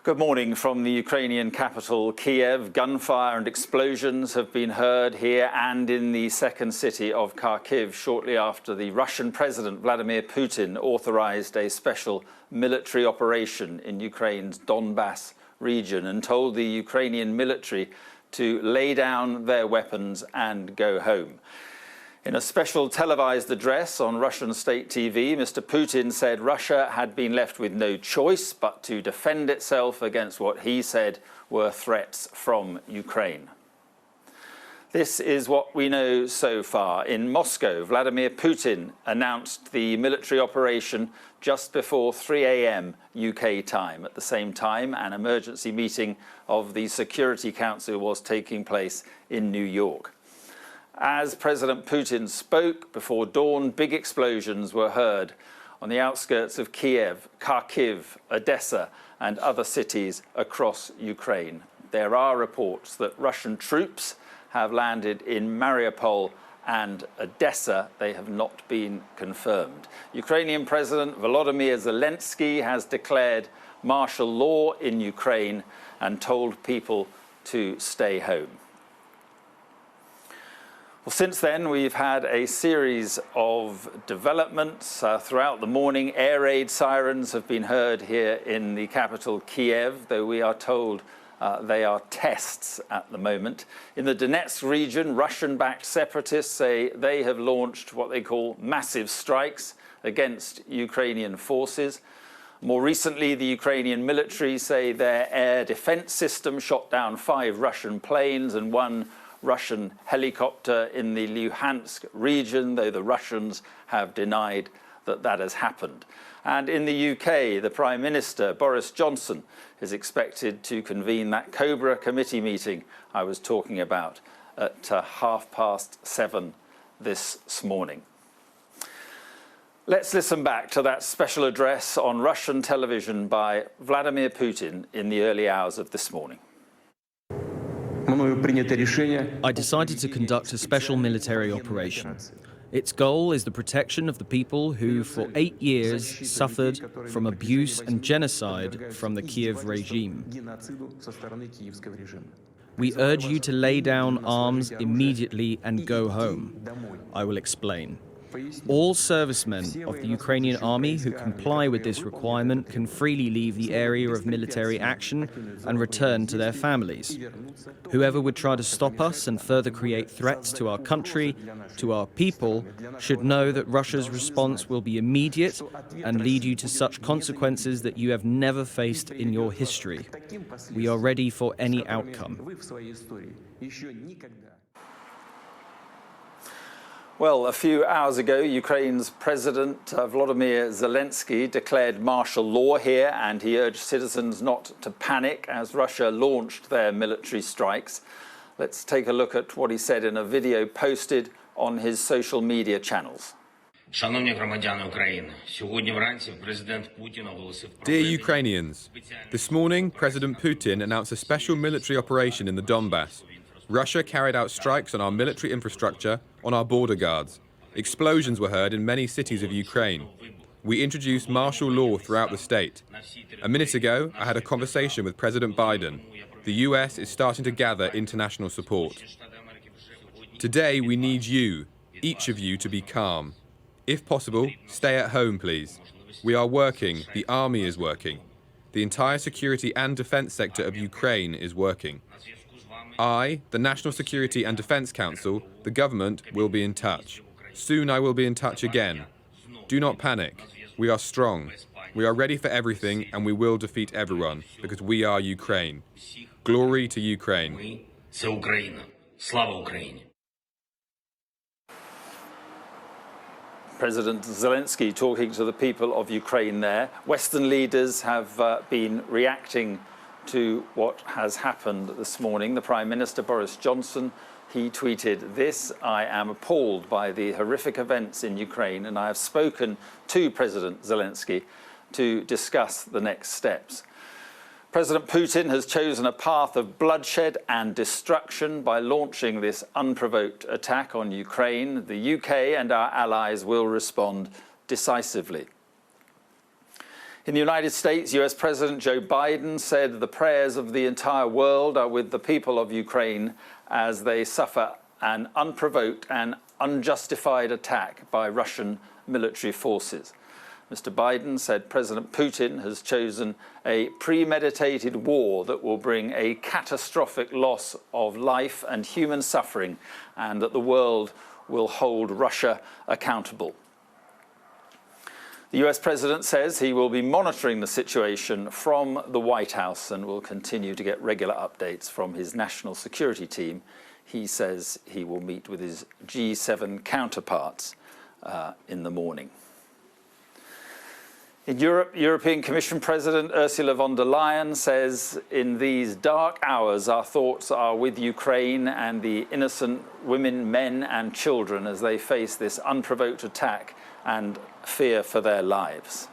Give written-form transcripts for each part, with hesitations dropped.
Good morning from the Ukrainian capital, Kyiv. Gunfire and explosions have been heard here and in the second city of Kharkiv shortly after the Russian President Vladimir Putin authorized a special military operation in Ukraine's Donbass region and told the Ukrainian military to lay down their weapons and go home. In a special televised address on Russian state TV, Mr. Putin said Russia had been left with no choice but to defend itself against what he said were threats from Ukraine. This is what we know so far. In Moscow, Vladimir Putin announced the military operation just before 3 a.m. UK time. At the same time, an emergency meeting of the Security Council was taking place in New York. As President Putin spoke before dawn, big explosions were heard on the outskirts of Kyiv, Kharkiv, Odessa and other cities across Ukraine. There are reports that Russian troops have landed in Mariupol and Odessa. They have not been confirmed. Ukrainian President Volodymyr Zelensky has declared martial law in Ukraine and told people to stay home. Well, since then, we've had a series of developments throughout the morning. Air raid sirens have been heard here in the capital, Kyiv, though we are told they are tests at the moment. In the Donetsk region, Russian-backed separatists say they have launched what they call massive strikes against Ukrainian forces. More recently, the Ukrainian military say their air defense system shot down 5 Russian planes and 1 Russian helicopter in the Luhansk region, though the Russians have denied that that has happened. And in the UK, the Prime Minister, Boris Johnson, is expected to convene that Cobra committee meeting I was talking about at 7:30 this morning. Let's listen back to that special address on Russian television by Vladimir Putin in the early hours of this morning. I decided to conduct a special military operation. Its goal is the protection of the people who, for 8 years, suffered from abuse and genocide from the Kyiv regime. We urge you to lay down arms immediately and go home. I will explain. All servicemen of the Ukrainian army who comply with this requirement can freely leave the area of military action and return to their families. Whoever would try to stop us and further create threats to our country, to our people, should know that Russia's response will be immediate and lead you to such consequences that you have never faced in your history. We are ready for any outcome. Well, a few hours ago, Ukraine's President Volodymyr Zelensky declared martial law here, and he urged citizens not to panic as Russia launched their military strikes. Let's take a look at what he said in a video posted on his social media channels. Dear Ukrainians, this morning President Putin announced a special military operation in the Donbass. Russia carried out strikes on our military infrastructure, on our border guards. Explosions were heard in many cities of Ukraine. We introduced martial law throughout the state. A minute ago, I had a conversation with President Biden. The US is starting to gather international support. Today, we need you, each of you, to be calm. If possible, stay at home, please. We are working. The army is working. The entire security and defense sector of Ukraine is working. I, the National Security and Defense Council, the government, will be in touch. Soon I will be in touch again. Do not panic. We are strong. We are ready for everything, and we will defeat everyone, because we are Ukraine. Glory to Ukraine. President Zelensky talking to the people of Ukraine there. Western leaders have been reacting to what has happened this morning. The Prime Minister, Boris Johnson, he tweeted this: "I am appalled by the horrific events in Ukraine, and I have spoken to President Zelensky to discuss the next steps." President Putin has chosen a path of bloodshed and destruction by launching this unprovoked attack on Ukraine. The UK and our allies will respond decisively. In the United States, US President Joe Biden said the prayers of the entire world are with the people of Ukraine as they suffer an unprovoked and unjustified attack by Russian military forces. Mr. Biden said President Putin has chosen a premeditated war that will bring a catastrophic loss of life and human suffering, and that the world will hold Russia accountable. The US President says he will be monitoring the situation from the White House and will continue to get regular updates from his national security team. He says he will meet with his G7 counterparts in the morning. In Europe, European Commission President Ursula von der Leyen says, in these dark hours, our thoughts are with Ukraine and the innocent women, men and children as they face this unprovoked attack and fear for their lives.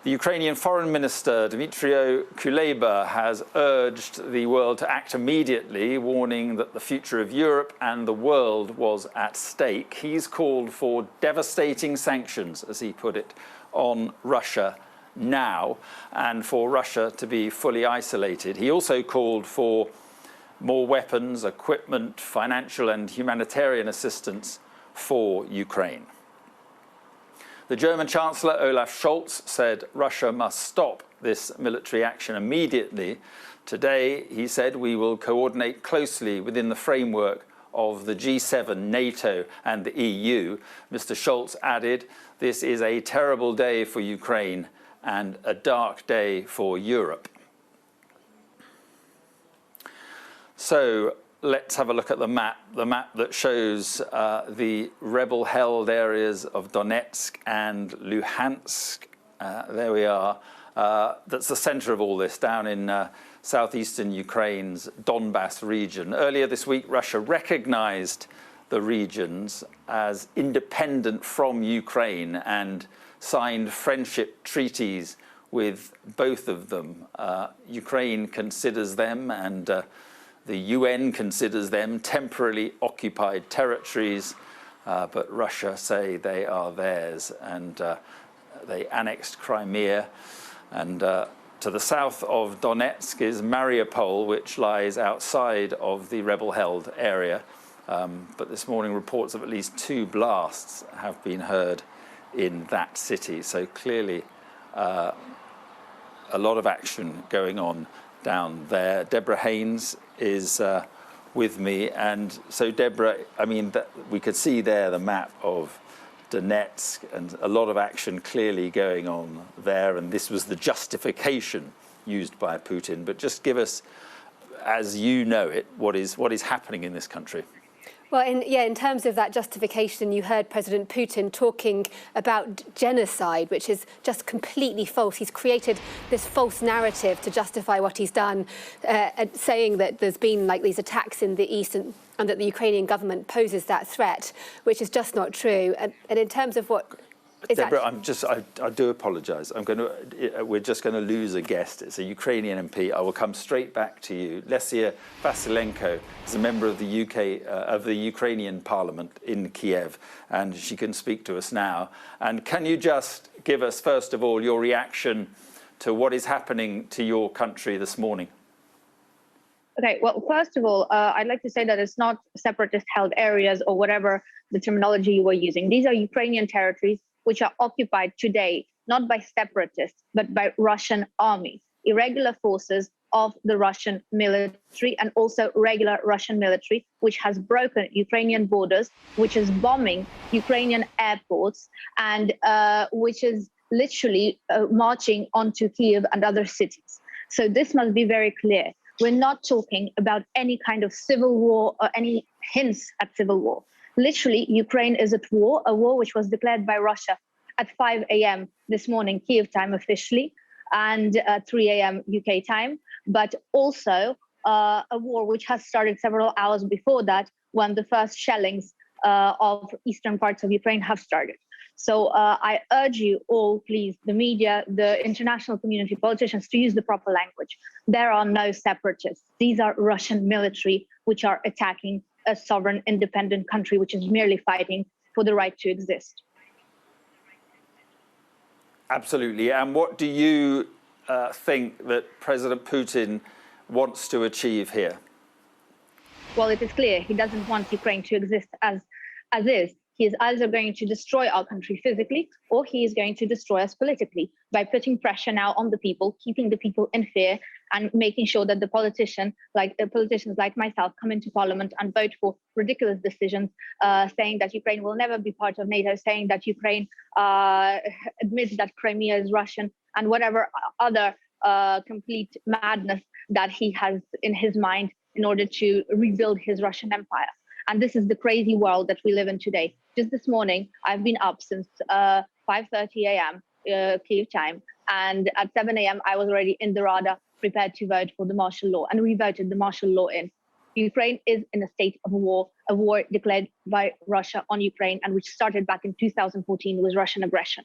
The Ukrainian Foreign Minister Dmytro Kuleba has urged the world to act immediately, warning that the future of Europe and the world was at stake. He's called for devastating sanctions, as he put it, on Russia now, and for Russia to be fully isolated. He also called for more weapons, equipment, financial and humanitarian assistance for Ukraine. The German Chancellor Olaf Scholz said Russia must stop this military action immediately. Today, he said, we will coordinate closely within the framework of the G7, NATO and the EU. Mr. Scholz added, this is a terrible day for Ukraine and a dark day for Europe. So, let's have a look at the map that shows the rebel-held areas of Donetsk and Luhansk. There we are. That's the center of all this, down in southeastern Ukraine's Donbass region. Earlier this week, Russia recognized the regions as independent from Ukraine and signed friendship treaties with both of them. Ukraine considers them, and the UN considers them, temporarily occupied territories, but Russia say they are theirs, and they annexed Crimea. And to the south of Donetsk is Mariupol, which lies outside of the rebel-held area. But this morning, reports of at least 2 blasts have been heard in that city. So clearly, a lot of action going on down there. Deborah Haynes is with me, and so Deborah, I mean, we could see there the map of Donetsk, and a lot of action clearly going on there, and this was the justification used by Putin. But just give us, as you know it, what is happening in this country. Well, in terms of that justification, you heard President Putin talking about genocide, which is just completely false. He's created this false narrative to justify what he's done, saying that there's been like these attacks in the east and that the Ukrainian government poses that threat, which is just not true. And in terms of what is Deborah, I do apologise. We're just going to lose a guest. It's a Ukrainian MP. I will come straight back to you. Lesia Vasilenko is a member of the of the Ukrainian Parliament in Kyiv, and she can speak to us now. And can you just give us, first of all, your reaction to what is happening to your country this morning? Okay, well, first of all, I'd like to say that it's not separatist-held areas or whatever the terminology you were using. These are Ukrainian territories which are occupied today, not by separatists, but by Russian armies, irregular forces of the Russian military, and also regular Russian military, which has broken Ukrainian borders, which is bombing Ukrainian airports, and which is literally marching onto Kyiv and other cities. So this must be very clear. We're not talking about any kind of civil war or any hints at civil war. Literally, Ukraine is at war, a war which was declared by Russia at 5 a.m. this morning, Kyiv time officially, and 3 a.m. UK time, but also a war which has started several hours before that, when the first shellings of eastern parts of Ukraine have started. So I urge you all, please, the media, the international community, politicians, to use the proper language. There are no separatists. These are Russian military which are attacking a sovereign, independent country which is merely fighting for the right to exist. Absolutely. And what do you think that President Putin wants to achieve here? Well, it is clear he doesn't want Ukraine to exist as is. He is either going to destroy our country physically, or he is going to destroy us politically by putting pressure now on the people, keeping the people in fear, and making sure that the politicians like myself come into parliament and vote for ridiculous decisions, saying that Ukraine will never be part of NATO, saying that Ukraine admits that Crimea is Russian, and whatever other complete madness that he has in his mind in order to rebuild his Russian empire. And this is the crazy world that we live in today. Just this morning, I've been up since 5:30 a.m. Kyiv time. And at 7 a.m., I was already in the Rada, prepared to vote for the martial law. And we voted the martial law in. Ukraine is in a state of war, a war declared by Russia on Ukraine, and which started back in 2014 with Russian aggression.